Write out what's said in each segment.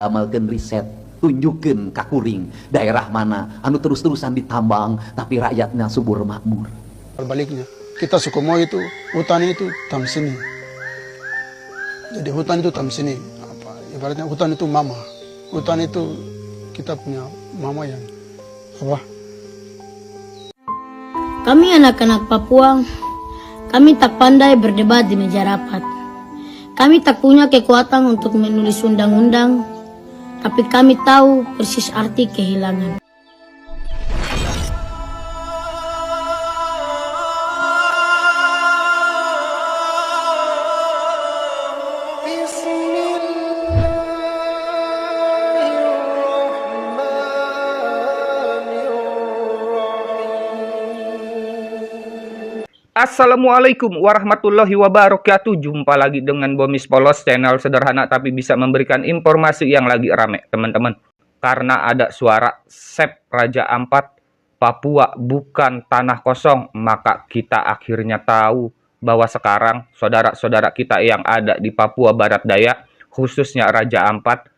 amalkan riset, tunjukkan kakuring daerah mana anu terus-terusan ditambang tapi rakyatnya subur makmur. Berbaliknya, kita Sukomoy itu hutan itu tam sini. Jadi hutan itu tam sini. Ibaratnya hutan itu mama. Hutan itu kita punya mama yang apa? Kami anak-anak Papua, kami tak pandai berdebat di meja rapat. Kami tak punya kekuatan untuk menulis undang-undang, tapi kami tahu persis arti kehilangan. Assalamualaikum warahmatullahi wabarakatuh. Jumpa lagi dengan Bomis Polos, channel sederhana tapi bisa memberikan informasi yang lagi rame, teman-teman. Karena ada suara Sep Raja Ampat, Papua bukan tanah kosong, maka kita akhirnya tahu bahwa sekarang saudara-saudara kita yang ada di Papua Barat Daya, khususnya Raja Ampat,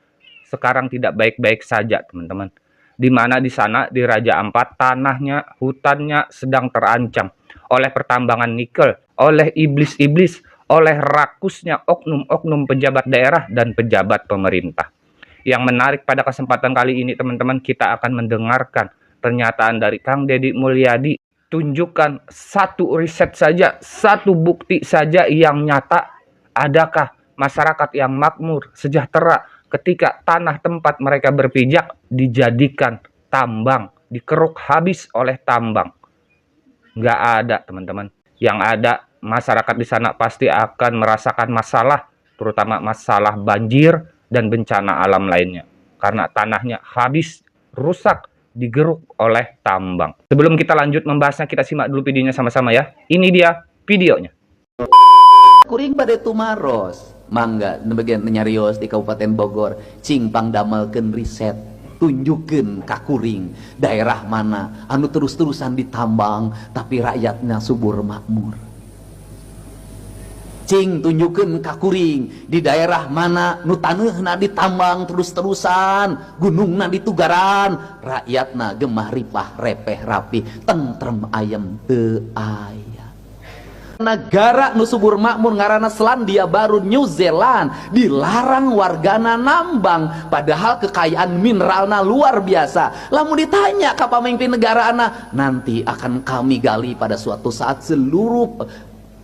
sekarang tidak baik-baik saja, teman-teman. Di mana di sana di Raja Ampat tanahnya, hutannya sedang terancam oleh pertambangan nikel, oleh iblis-iblis, oleh rakusnya oknum-oknum pejabat daerah dan pejabat pemerintah. Yang menarik pada kesempatan kali ini, teman-teman, kita akan mendengarkan pernyataan dari Kang Deddy Mulyadi. Tunjukkan satu riset saja, satu bukti saja yang nyata. Adakah masyarakat yang makmur, sejahtera ketika tanah tempat mereka berpijak dijadikan tambang, dikeruk habis oleh tambang? Nggak ada, teman-teman. Yang ada, masyarakat di sana pasti akan merasakan masalah, terutama masalah banjir dan bencana alam lainnya. Karena tanahnya habis, rusak, digeruk oleh tambang. Sebelum kita lanjut membahasnya, kita simak dulu videonya sama-sama ya. Ini dia videonya. Kuring pada tumaros, mangga bagian nyarios di Kabupaten Bogor, cingpang damelkeun riset, tunjukkan kakuring daerah mana anu terus-terusan ditambang tapi rakyatnya subur makmur. Cing tunjukkan kakuring di daerah mana nu taneuhna ditambang terus-terusan, gunungna ditugaran, rakyatna gemah ripah repeh rapi, tentrem ayem teu aya. Negara nu subur makmur ngaranna Selandia Baru, New Zealand, dilarang wargana nambang, padahal kekayaan mineralna luar biasa. Lamun ditanya ka pamimpin negarana, nanti akan kami gali pada suatu saat seluruh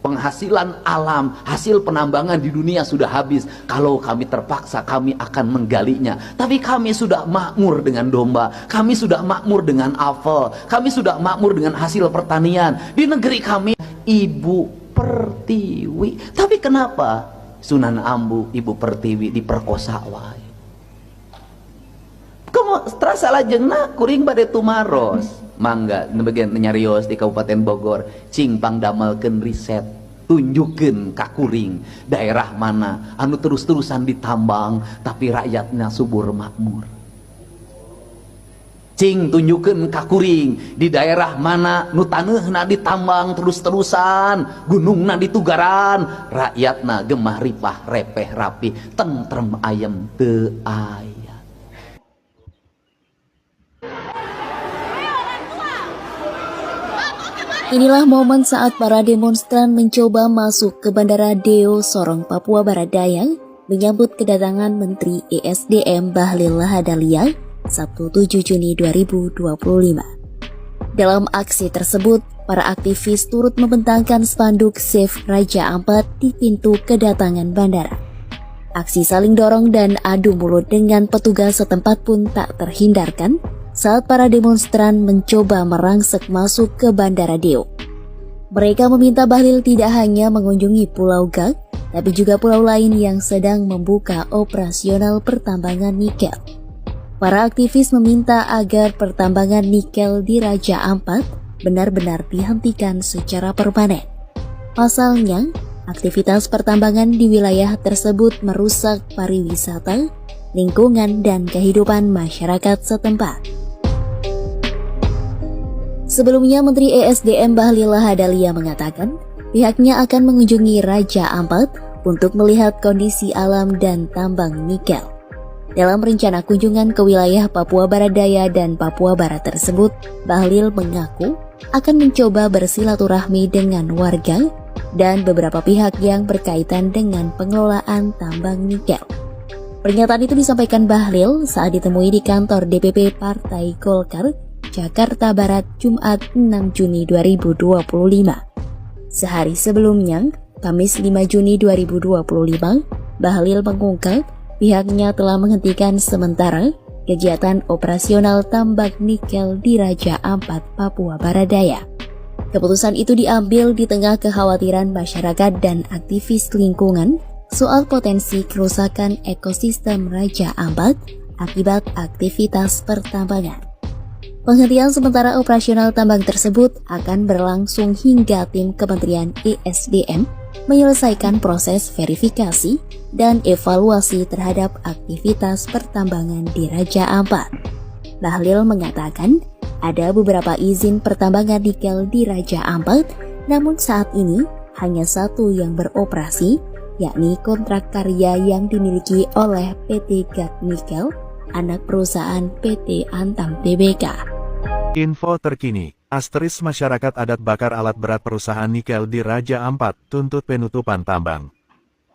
penghasilan alam, hasil penambangan di dunia sudah habis. Kalau kami terpaksa, kami akan menggalinya. Tapi kami sudah makmur dengan domba, kami sudah makmur dengan apel, kami sudah makmur dengan hasil pertanian. Di negeri kami Ibu Pertiwi. Tapi kenapa Sunan Ambu, Ibu Pertiwi diperkosa wae? Kamu terasa lajengna kuring bade tumaros. Mangga bagian nyarios di Kabupaten Bogor, cingpang damelkeun riset, tunjukkan kakuring daerah mana anu terus-terusan ditambang tapi rakyatnya subur makmur. Cing tunjukkan kakuring di daerah mana nu taneuhna ditambang terus-terusan, gunungna ditugaran, rakyatna gemah ripah repeh rapi, tentrem ayem teu aya. Inilah momen saat para demonstran mencoba masuk ke Bandara Deo Sorong, Papua Barat Daya, menyambut kedatangan Menteri ESDM Bahlil Lahadalia Sabtu 7 Juni 2025. Dalam aksi tersebut, para aktivis turut membentangkan spanduk Save Raja Ampat di pintu kedatangan bandara. Aksi saling dorong dan adu mulut dengan petugas setempat pun tak terhindarkan saat para demonstran mencoba merangsek masuk ke Bandara Deo. Mereka meminta Bahlil tidak hanya mengunjungi Pulau Gag, tapi juga pulau lain yang sedang membuka operasional pertambangan nikel. Para aktivis meminta agar pertambangan nikel di Raja Ampat benar-benar dihentikan secara permanen. Pasalnya, aktivitas pertambangan di wilayah tersebut merusak pariwisata, lingkungan, dan kehidupan masyarakat setempat. Sebelumnya, Menteri ESDM Bahlil Lahadalia mengatakan pihaknya akan mengunjungi Raja Ampat untuk melihat kondisi alam dan tambang nikel. Dalam rencana kunjungan ke wilayah Papua Barat Daya dan Papua Barat tersebut, Bahlil mengaku akan mencoba bersilaturahmi dengan warga dan beberapa pihak yang berkaitan dengan pengelolaan tambang nikel. Pernyataan itu disampaikan Bahlil saat ditemui di kantor DPP Partai Golkar, Jakarta Barat, Jumat 6 Juni 2025. Sehari sebelumnya, Kamis 5 Juni 2025, Bahlil mengungkap pihaknya telah menghentikan sementara kegiatan operasional tambak nikel di Raja Ampat, Papua Barat Daya. Keputusan itu diambil di tengah kekhawatiran masyarakat dan aktivis lingkungan soal potensi kerusakan ekosistem Raja Ampat akibat aktivitas pertambangan. Penghentian sementara operasional tambang tersebut akan berlangsung hingga tim Kementerian ESDM menyelesaikan proses verifikasi dan evaluasi terhadap aktivitas pertambangan di Raja Ampat. Bahlil mengatakan ada beberapa izin pertambangan nikel di Raja Ampat, namun saat ini hanya satu yang beroperasi, yakni kontrak karya yang dimiliki oleh PT Gat Nikel, anak perusahaan PT Antam Tbk. Info terkini, Asteris masyarakat adat bakar alat berat perusahaan nikel di Raja Ampat tuntut penutupan tambang.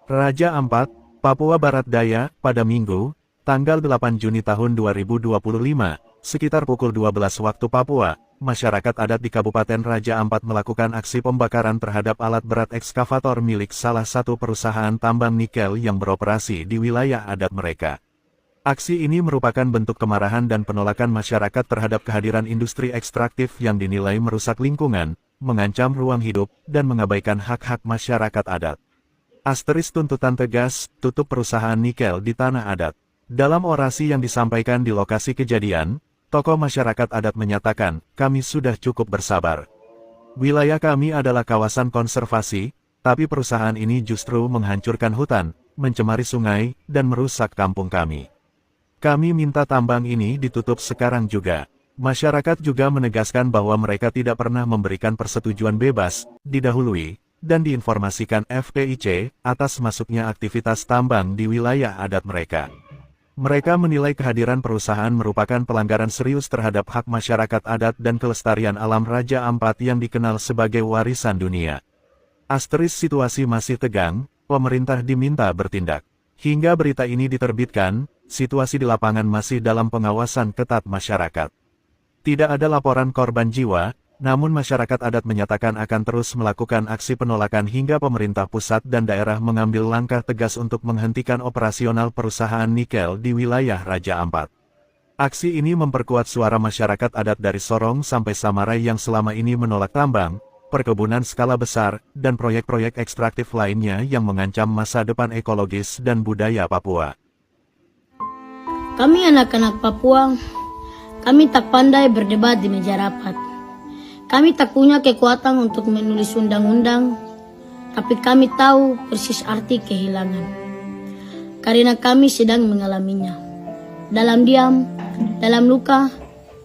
Raja Ampat, Papua Barat Daya, pada Minggu, tanggal 8 Juni tahun 2025, sekitar pukul 12 waktu Papua, masyarakat adat di Kabupaten Raja Ampat melakukan aksi pembakaran terhadap alat berat ekskavator milik salah satu perusahaan tambang nikel yang beroperasi di wilayah adat mereka. Aksi ini merupakan bentuk kemarahan dan penolakan masyarakat terhadap kehadiran industri ekstraktif yang dinilai merusak lingkungan, mengancam ruang hidup, dan mengabaikan hak-hak masyarakat adat. Asteris tuntutan tegas, tutup perusahaan nikel di tanah adat. Dalam orasi yang disampaikan di lokasi kejadian, tokoh masyarakat adat menyatakan, kami sudah cukup bersabar. Wilayah kami adalah kawasan konservasi, tapi perusahaan ini justru menghancurkan hutan, mencemari sungai, dan merusak kampung kami. Kami minta tambang ini ditutup sekarang juga. Masyarakat juga menegaskan bahwa mereka tidak pernah memberikan persetujuan bebas, didahului, dan diinformasikan FPIC atas masuknya aktivitas tambang di wilayah adat mereka. Mereka menilai kehadiran perusahaan merupakan pelanggaran serius terhadap hak masyarakat adat dan kelestarian alam Raja Ampat yang dikenal sebagai warisan dunia. Asteris situasi masih tegang, pemerintah diminta bertindak. Hingga berita ini diterbitkan, situasi di lapangan masih dalam pengawasan ketat masyarakat. Tidak ada laporan korban jiwa, namun masyarakat adat menyatakan akan terus melakukan aksi penolakan hingga pemerintah pusat dan daerah mengambil langkah tegas untuk menghentikan operasional perusahaan nikel di wilayah Raja Ampat. Aksi ini memperkuat suara masyarakat adat dari Sorong sampai Samarai yang selama ini menolak tambang, perkebunan skala besar, dan proyek-proyek ekstraktif lainnya yang mengancam masa depan ekologis dan budaya Papua. Kami anak-anak Papua, kami tak pandai berdebat di meja rapat. Kami tak punya kekuatan untuk menulis undang-undang, tapi kami tahu persis arti kehilangan. Karena kami sedang mengalaminya. Dalam diam, dalam luka,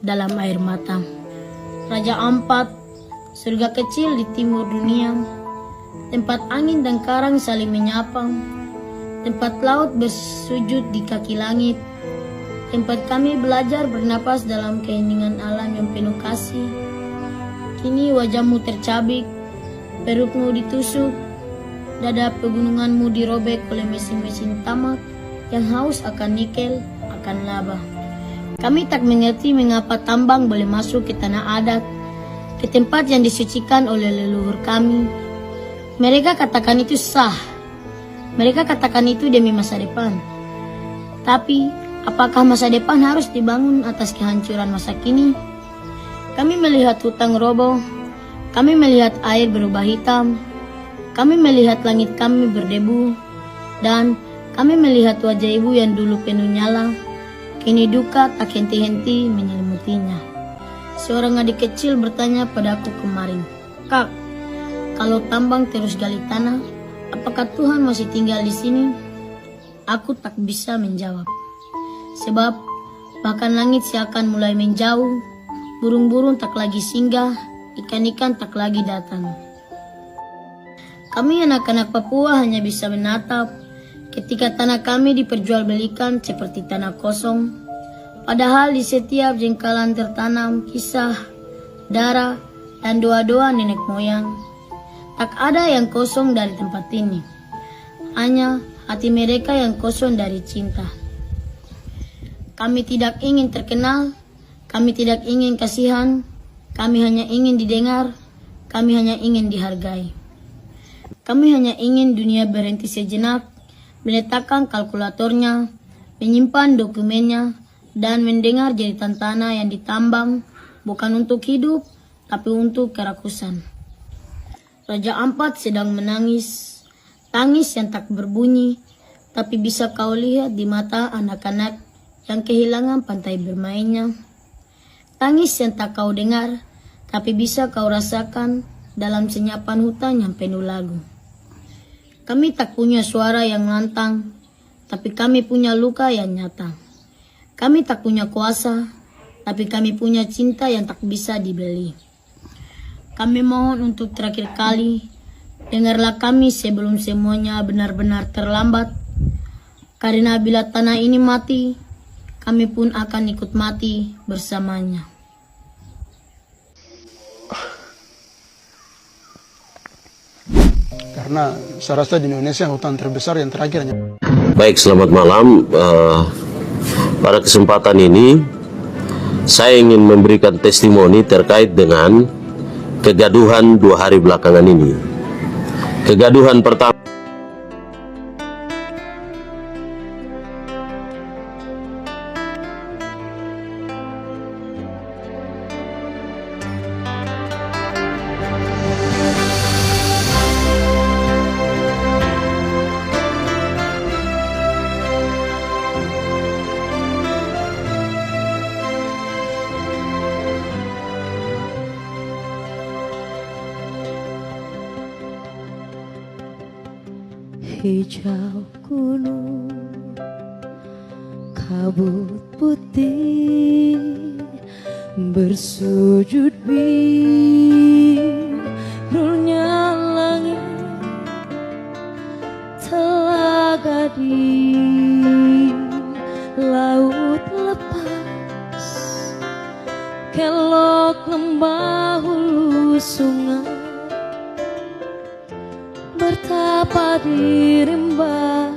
dalam air mata. Raja Ampat, surga kecil di timur dunia, tempat angin dan karang saling menyapa, tempat laut bersujud di kaki langit, tempat kami belajar bernapas dalam keheningan alam yang penuh kasih. Kini wajahmu tercabik, perutmu ditusuk, dada pegununganmu dirobek oleh mesin-mesin tamak yang haus akan nikel, akan laba. Kami tak mengerti mengapa tambang boleh masuk ke tanah adat, ke tempat yang disucikan oleh leluhur kami. Mereka katakan itu sah. Mereka katakan itu demi masa depan. Tapi, apakah masa depan harus dibangun atas kehancuran masa kini? Kami melihat hutan roboh, kami melihat air berubah hitam, kami melihat langit kami berdebu, dan kami melihat wajah ibu yang dulu penuh nyala, kini duka tak henti-henti menyelimutinya. Seorang adik kecil bertanya padaku kemarin, "Kak, kalau tambang terus gali tanah, apakah Tuhan masih tinggal di sini?" Aku tak bisa menjawab. Sebab bahkan langit seakan mulai menjauh, burung-burung tak lagi singgah, ikan-ikan tak lagi datang. Kami anak-anak Papua hanya bisa menatap ketika tanah kami diperjualbelikan seperti tanah kosong, padahal di setiap jengkalan tertanam kisah, darah, dan doa-doa nenek moyang. Tak ada yang kosong dari tempat ini, hanya hati mereka yang kosong dari cinta. Kami tidak ingin terkenal, kami tidak ingin kasihan, kami hanya ingin didengar, kami hanya ingin dihargai. Kami hanya ingin dunia berhenti sejenak, meletakkan kalkulatornya, menyimpan dokumennya, dan mendengar jeritan tanah yang ditambang, bukan untuk hidup, tapi untuk kerakusan. Raja Ampat sedang menangis, tangis yang tak berbunyi, tapi bisa kau lihat di mata anak-anak yang kehilangan pantai bermainnya. Tangis yang tak kau dengar, tapi bisa kau rasakan dalam senyapan hutan yang penuh lagu. Kami tak punya suara yang lantang, tapi kami punya luka yang nyata. Kami tak punya kuasa, tapi kami punya cinta yang tak bisa dibeli. Kami mohon untuk terakhir kali, dengarlah kami sebelum semuanya benar-benar terlambat. Karena bila tanah ini mati, kami pun akan ikut mati bersamanya. Karena saya rasa di Indonesia hutan terbesar yang terakhirnya. Baik, selamat malam. Pada kesempatan ini, saya ingin memberikan testimoni terkait dengan kegaduhan 2 hari belakangan ini. Kegaduhan pertama, hijau gunung, kabut putih bersujud birunya langit, telaga di laut lepas, kelok lembah hulu sungai, bertapa di rimba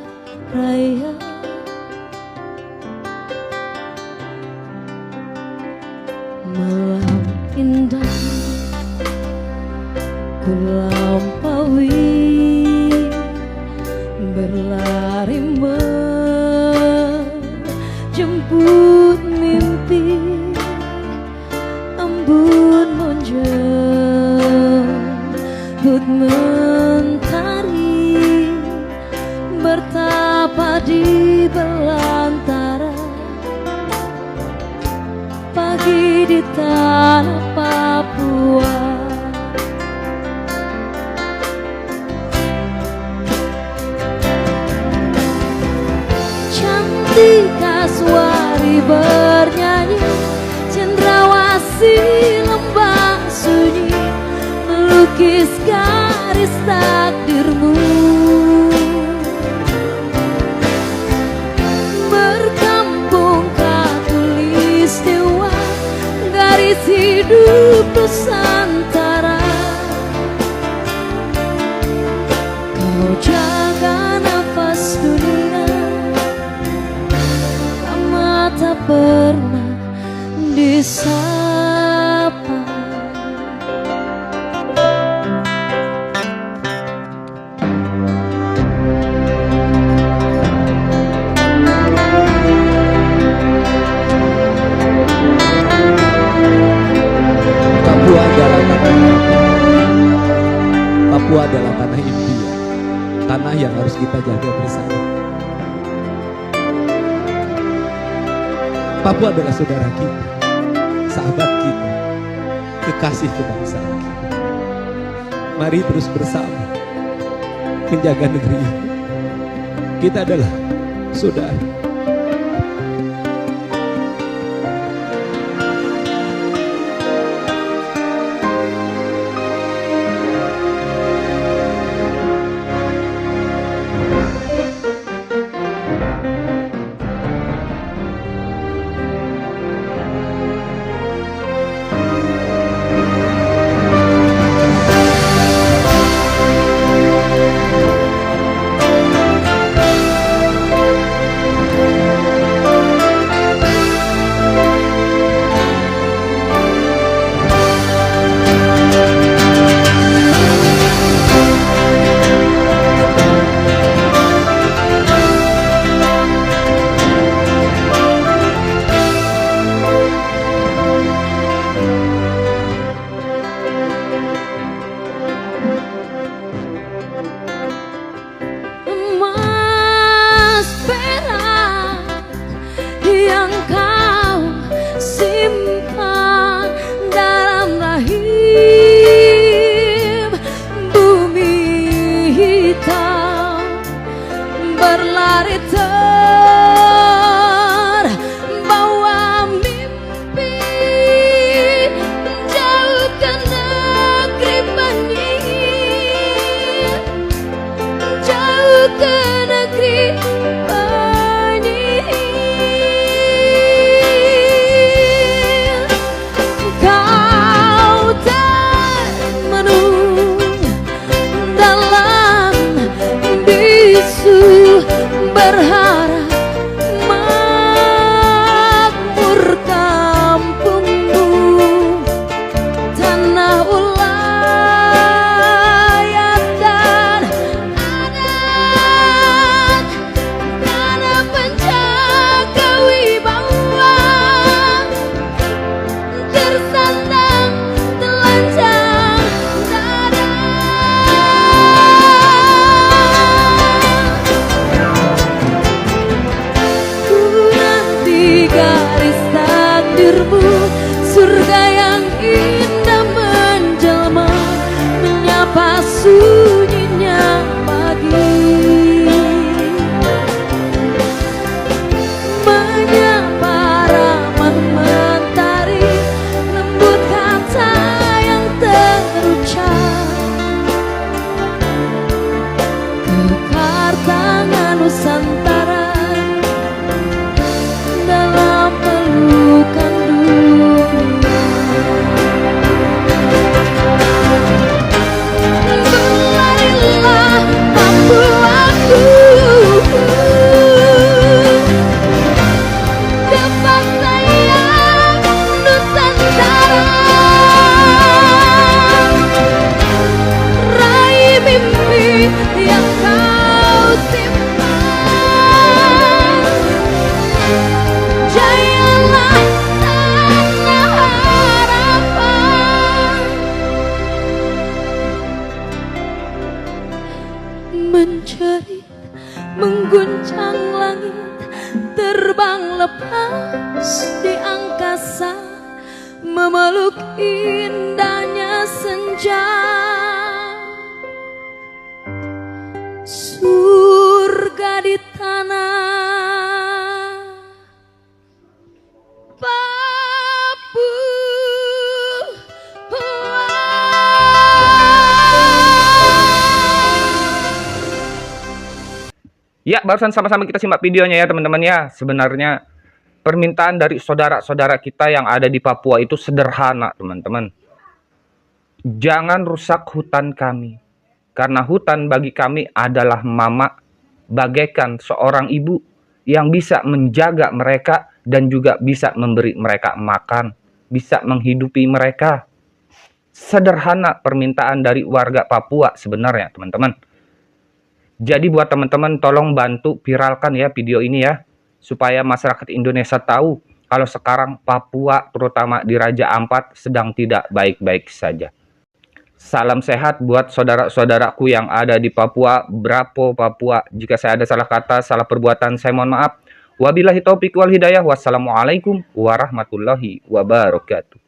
raya. Malam indah ku lampaui, berlari menjemput mimpi, embun menjemput mentari, bertapa di belantara pagi di tanah Papua. Cantik Kasuari bernyanyi, cendrawasih lembah sunyi, melukis garis takdirmu. Berkampung khatulistiwa, garis hidup Nusantara. Kau jaga nafas dunia, tak pernah disapa. Papua adalah tanah impian, tanah yang harus kita jaga bersama. Papua adalah saudara kita, sahabat kita, kekasih kebangsaan kita. Mari terus bersama menjaga negeri ini. Kita adalah saudara. hari terbawa mimpi jauh ke negeri benih, jauh ke negeri benih. Kau termenung dalam bisu berharap makmur kampungmu, tanah ulayat dan adat, tanah penjaga wibawa, tersandang telanjang dada. Ku nanti garis takdirmu, surga yang indah menjelma, menyapa sunyinya pagi, menyapa ramah mentari, lembut kata yang terucap, kekar tangan Nusantara dalam pelukan dunia. Berlarilah Papuaku ke pantaian Nusantara, raih mimpi yang kau simpan. Jayalah tanah harapan, menjerit mengguncang langit, terbang lepas di angkasa, memeluk indahnya senja, surga di tanah Ya, barusan sama-sama kita simak videonya ya teman-teman ya. Sebenarnya permintaan dari saudara-saudara kita yang ada di Papua itu sederhana teman-teman. Jangan rusak hutan kami. Karena hutan bagi kami adalah mama, bagaikan seorang ibu yang bisa menjaga mereka dan juga bisa memberi mereka makan, bisa menghidupi mereka. Sederhana permintaan dari warga Papua sebenarnya teman-teman. Jadi buat teman-teman tolong bantu viralkan ya video ini ya, supaya masyarakat Indonesia tahu kalau sekarang Papua terutama di Raja Ampat sedang tidak baik-baik saja. Salam sehat buat saudara-saudaraku yang ada di Papua, Brapo Papua. Jika saya ada salah kata, salah perbuatan, saya mohon maaf. Wabillahi taufiq wal hidayah. Wassalamualaikum warahmatullahi wabarakatuh.